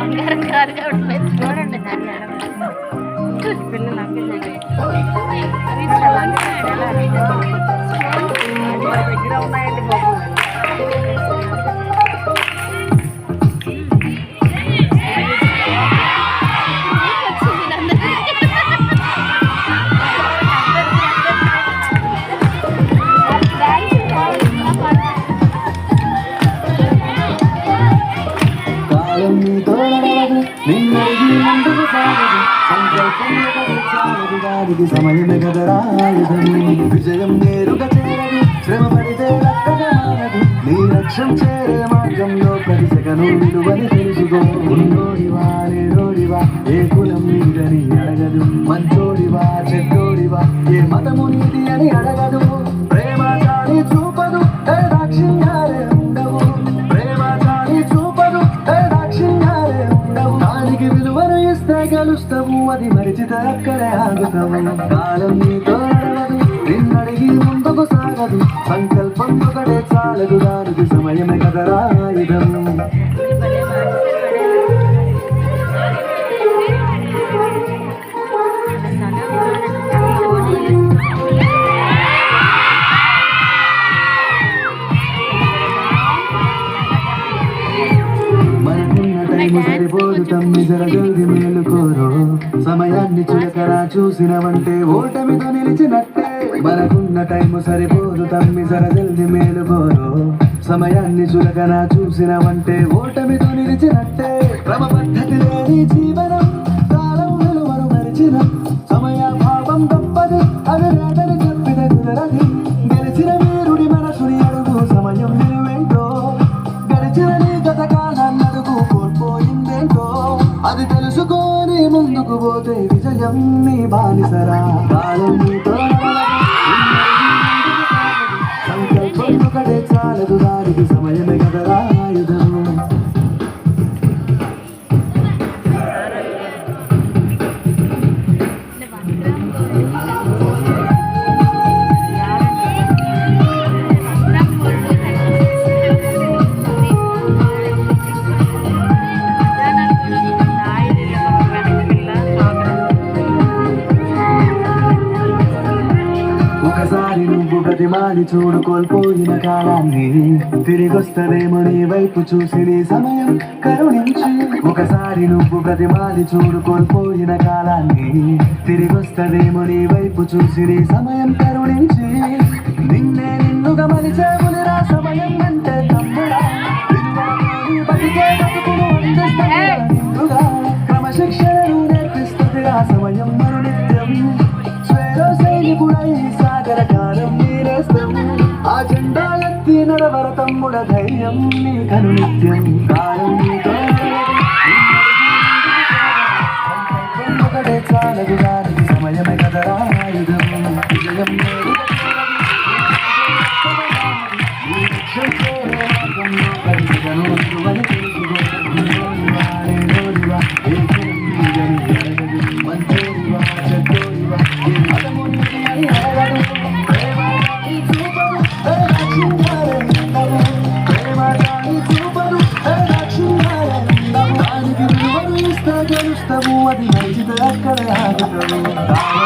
బంగారం కాదు కాబట్టి చూడండి దాన్ని పిల్లలు దగ్గర ఉన్నాయండి బాబు. సమయమే కదరా విజయం నేరుగా చేరదు, శ్రమ పడితే లక్కగా మారదు. నీ లక్ష్యం చేరే మార్గంలో ప్రతి సెకను విలువని తెలుసుకో. ఉన్నోడివా లేనోడివా ఏ కులం నీదని అడగదు, మంచోడివా చెడ్డోడివా ఏ మతము నీది అని అడగదు. ప్రేమ చాలి చూపదు దాక్షిణ్యాలే ఉండవు, ప్రేమ చాలి చూపదు దాక్షిణ్యాలే ఉండవు. దానికి విలువను ఇస్తే గెలుస్తావు, అది మరిచితే అక్కడే ఆగుతావు. కాలం నీతో నడవదు, నిన్నడిగి ముందుకు సాగదు. సంకల్పం ఒకటే చాలదు, దానికి సమయమే కదరా ఆయుధం. సరిపోదు తమ్మి జర జల్ది మేలుకోరు, సమయాన్ని చులకరా చూసినవంటే ఓటమితో నిలిచినట్టే. మనకున్న టైము సరిపోదు తమ్మి జర జల్ది మేలుకోరు, సమయాన్ని చులకరా చూసినవంటే ఓటమితో నిలిచినట్టే. క్రమ పద్ధతి లేని జీవనం కాలం విలువను మరిచిన, సమయ భావం గొప్పది అది రేటని చెప్పిన కుదరది. గెలిచిన వీరుడి మనసుని అడుగు, సమయం విలువేంటో గడిచిన నీ గత కాలాన్ని అడుగు, కోల్పోయిందేంటో అది తెలుసుకొని ముందుకు పోతే విజయం నీ బానిసరా. కాలం నీతో సంకల్పం ఒకటే చాలదు, దానికి సమయమే కదరా ఆయుధం. ఒకసారి నువ్వు ప్రతిమాని చూడు కోల్పోయిన కాలాన్ని, తిరిగొస్తదేమో నీ వైపు చూసి నీ సమయం కరుణించి. ఒకసారి నువ్వు ప్రతిమాని చూడు కోల్పోయిన కాలాన్ని, తిరిగొస్తదేమో నీ వైపు చూసి నీ సమయం కరుణించి. నిన్నే నిన్నుగా మలిచేమునిరా సమయం అంటే తమ్ముడా, బతికే బతుకును అందిస్తుందిరా నిన్నుగా, క్రమశిక్షణను నేర్పిస్తుందిరా సమయం మరునిత్యం. సైనికుడై సాగర కాలం నీరేస్తాం, ఆ జెండా ఎత్తి నడవర తమ్ముడ ధైర్యం నీ కనునిత్యం. కాలం నీతో ఒకటే చాలదు, దానికి సమయమే కదరా ఆయుధం. విజయం గెలుస్తావు, అది మంచిది అక్కడ ఆగుతావు.